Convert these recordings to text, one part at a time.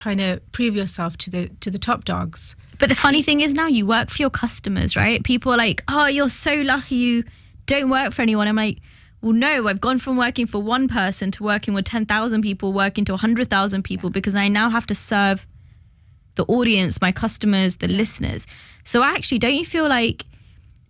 trying to prove yourself to the top dogs. But the funny thing is now you work for your customers, right? People are like, oh, you're so lucky you don't work for anyone. I'm like, well, no, I've gone from working for one person to working with 10,000 people, working to 100,000 people, because I now have to serve the audience, my customers, the listeners. So actually, don't you feel like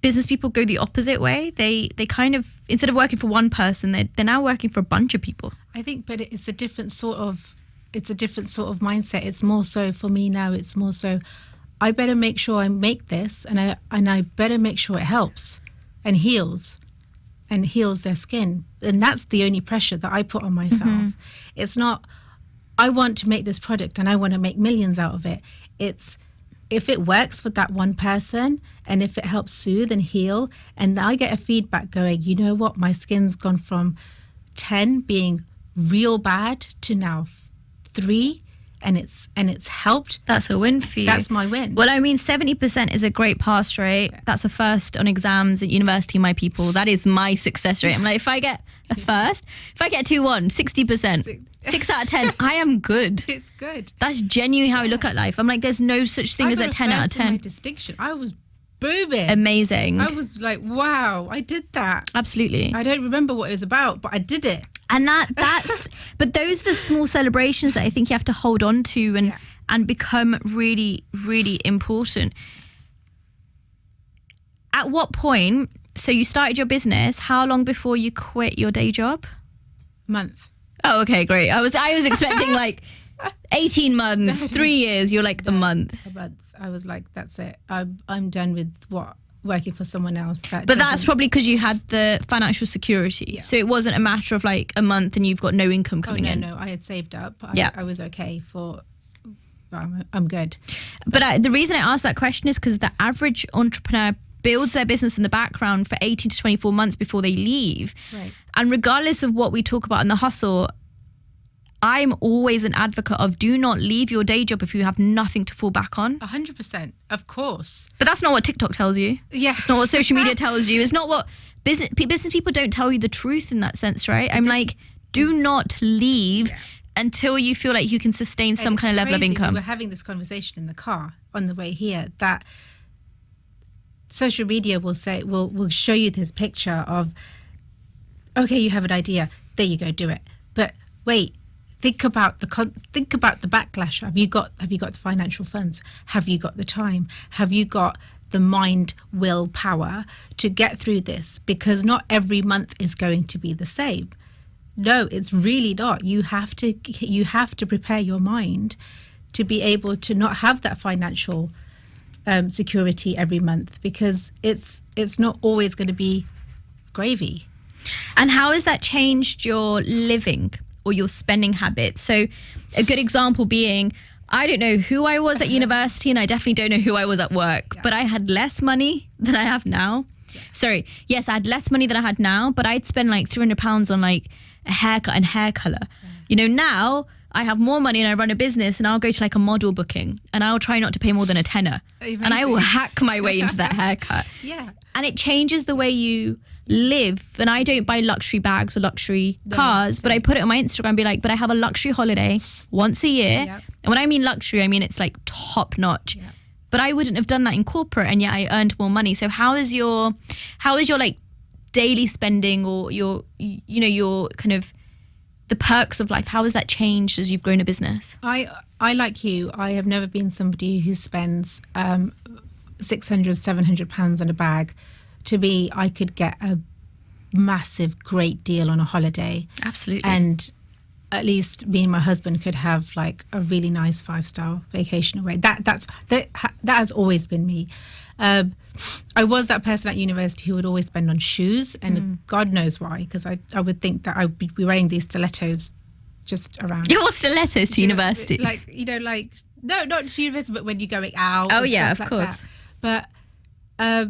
business people go the opposite way? They kind of, instead of working for one person, they're now working for a bunch of people. I think, but it's a different sort of mindset. It's more so for me now. It's more so, I better make sure I make this, and I better make sure it helps and heals their skin. And that's the only pressure that I put on myself. It's not, I want to make this product and I want to make millions out of it. It's, if it works for that one person and if it helps soothe and heal, and I get a feedback going, you know what, my skin's gone from 10 being real bad to now 3, and it's helped. That's a win for you. That's my win. Well, I mean, 70% is a great pass rate. That's a first on exams at university, my people. That is my success rate. I'm like, if I get a first, if I get 2-1, 60%, 6 out of 10, I am good. It's good. That's genuinely how I look at life. I'm like, there's no such thing as a 10 out of 10. My distinction. I was booming. Amazing. I was like, wow, I did that. Absolutely. I don't remember what it was about, but I did it. And that's, but those are the small celebrations that I think you have to hold on to and become really, really important. At what point, so you started your business, how long before you quit your day job? Month. Oh, okay, great. I was expecting like 18 months, 3 years. You're like a month. A month. I was like, that's it. I'm done with working for someone else. But that's probably because you had the financial security. Yeah. So it wasn't a matter of like a month and you've got no income coming in. No, I had saved up. I was okay for, I'm good. But the reason I asked that question is because the average entrepreneur builds their business in the background for 18 to 24 months before they leave. Right. And regardless of what we talk about in the hustle, I'm always an advocate of do not leave your day job if you have nothing to fall back on. 100%, of course. But that's not what TikTok tells you. Yes. It's not what social media tells you. It's not what business people don't tell you the truth in that sense, right? I'm like, do not leave until you feel like you can sustain some kind of level of income. We were having this conversation in the car on the way here that social media will say, will show you this picture of, okay, you have an idea, there you go, do it. But wait, think about the backlash. Have you got the financial funds? Have you got the time? Have you got the mind, will, power to get through this? Because not every month is going to be the same. No, it's really not. You have to prepare your mind to be able to not have that financial security every month, because it's not always going to be gravy. And how has that changed your living or your spending habits? So a good example being, I don't know who I was at university and I definitely don't know who I was at work, but I had less money than I have now. Yeah. Sorry, yes, I had less money than I had now, but I'd spend like £300 on like a haircut and hair colour. You know, now I have more money and I run a business and I'll go to like a model booking and I'll try not to pay more than a tenner. And I will hack my way into that haircut. Yeah. And it changes the way you live. And I don't buy luxury bags or luxury cars, but I put it on my Instagram and be like, but I have a luxury holiday once a year. Yep. And when I mean luxury, I mean it's like top notch. Yep. But I wouldn't have done that in corporate, and yet I earned more money. So how is your like daily spending, or your kind of the perks of life? How has that changed as you've grown a business? I like you, I have never been somebody who spends £600-700 on a bag. To me, I could get a massive, great deal on a holiday. Absolutely. And at least me and my husband could have like a really nice 5-star vacation away. That has always been me. I was that person at university who would always spend on shoes, and God knows why, because I would think that I would be wearing these stilettos just around. You wore stilettos to university? No, not to university, but when you're going out. Oh yeah, of course. That. But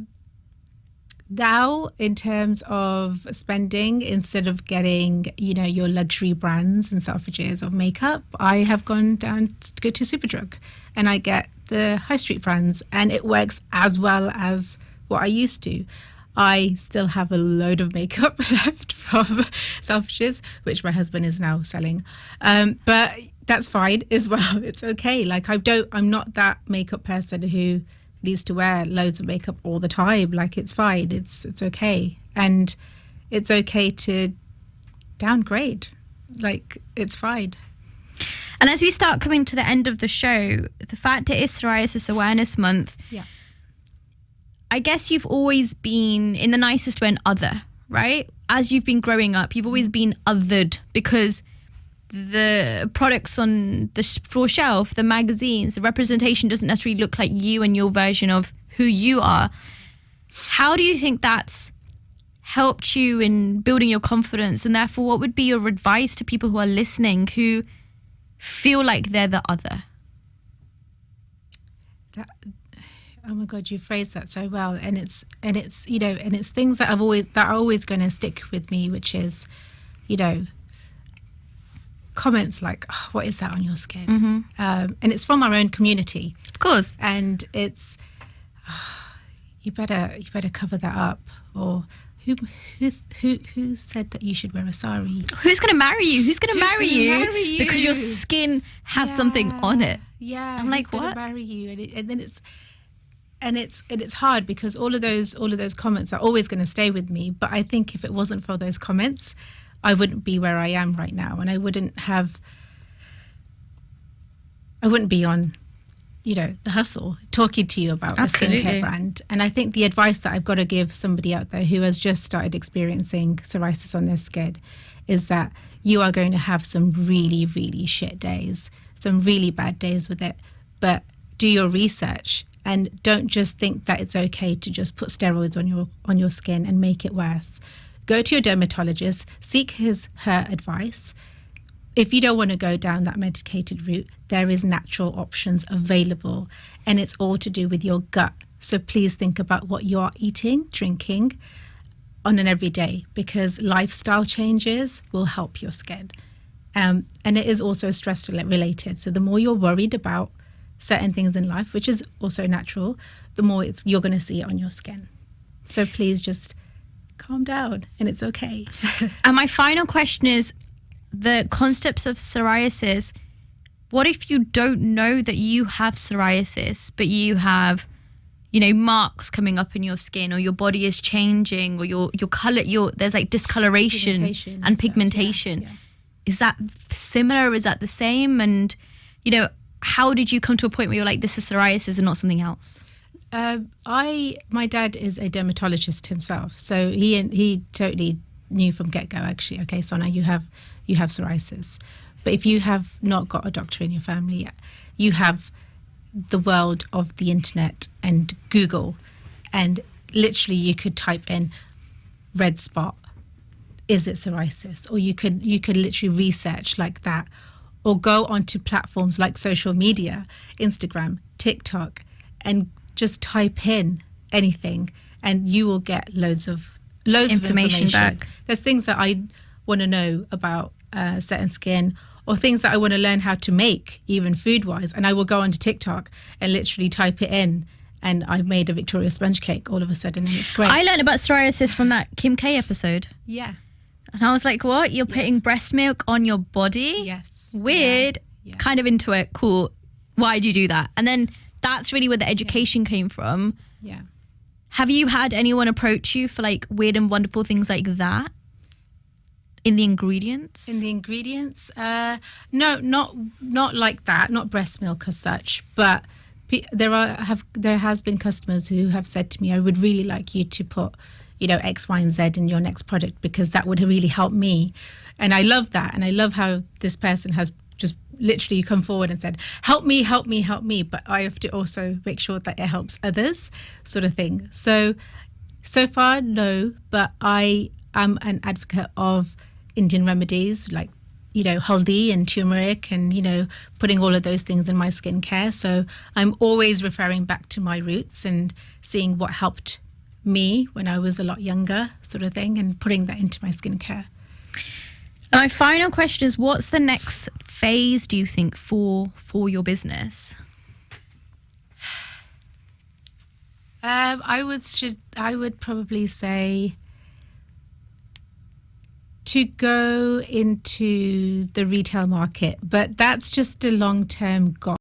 now, in terms of spending, instead of getting, your luxury brands and Selfridges of makeup, I have gone down to go to Superdrug and I get the high street brands, and it works as well as what I used to. I still have a load of makeup left from Selfishes, which my husband is now selling. But that's fine as well. It's okay. Like I'm not that makeup person who needs to wear loads of makeup all the time. Like it's fine. It's okay. And it's okay to downgrade. Like it's fine. And as we start coming to the end of the show, the fact it is Psoriasis Awareness Month, Yeah. I guess you've always been, in the nicest way, an other, right? As you've been growing up, you've always been othered because the products on the floor shelf, the magazines, the representation doesn't necessarily look like you and your version of who you are. How do you think that's helped you in building your confidence? And therefore, what would be your advice to people who are listening who feel like they're the other? Oh my God, you phrased that so well, and it's you know, and it's things that are always going to stick with me, which is, you know, comments like, oh, "What is that on your skin?" Mm-hmm. And it's from our own community, Of course. and it's you better cover that up, or who said that you should wear a sari? Who's going to marry you? Who's going to marry gonna marry you? Because your skin has something on it. Yeah, I'm like, who's gonna what? marry you? And then it's hard because all of those comments are always going to stay with me. But I think if it wasn't for those comments, I wouldn't be where I am right now, and I wouldn't be on, you know, the hustle talking to you about Absolutely. a skincare brand. And I think the advice that I've got to give somebody out there who has just started experiencing psoriasis on their skin is that you are going to have some really, really shit days, some really bad days with it. But do your research and don't just think that it's okay to just put steroids on your skin and make it worse. Go to your dermatologist, seek her advice. If you don't want to go down that medicated route, there is natural options available, and it's all to do with your gut. So please think about what you're eating, drinking on an everyday, because lifestyle changes will help your skin. And it is also stress related. So the more you're worried about certain things in life, which is also natural, the more you're going to see it on your skin. So please just calm down, and it's okay. And my final question is, the concepts of psoriasis, what if you don't know that you have psoriasis, but you have, you know, marks coming up in your skin, or your body is changing, or your color, there's like discoloration and pigmentation. Yeah. Is that similar? Is that the same? And, you know, how did you come to a point where you're like, this is psoriasis and not something else? My dad is a dermatologist himself, so he totally knew from get-go, actually, okay, Sona, you have psoriasis. But if you have not got a doctor in your family, you have the world of the internet and Google, and literally you could type in red spot, is it psoriasis? Or you could literally research like that, or go onto platforms like social media, Instagram, TikTok, and just type in anything, and you will get loads of information back. There's things that I want to know about certain skin, or things that I want to learn how to make, even food-wise, and I will go onto TikTok and literally type it in, and I've made a Victoria sponge cake all of a sudden, and it's great. I learned about psoriasis from that Kim K episode. Yeah. And I was like, what? You're putting breast milk on your body? Yes. Weird. Yeah. Kind of into it. Cool. Why do you do that? And then that's really where the education came from. Yeah. Have you had anyone approach you for like weird and wonderful things like that? In the ingredients? In the ingredients? No, not like that, not breast milk as such, but there has been customers who have said to me, I would really like you to put, you know, X, Y, and Z in your next product, because that would really help me. And I love that. And I love how this person has just literally come forward and said, help me, help me, help me. But I have to also make sure that it helps others, sort of thing. So far, no, but I am an advocate of Indian remedies, like, you know, haldi and turmeric, and, you know, putting all of those things in my skincare. So I'm always referring back to my roots and seeing what helped me when I was a lot younger, sort of thing, and putting that into my skincare. And my final question is, what's the next phase, do you think, for your business? I would probably say to go into the retail market, but that's just a long-term goal.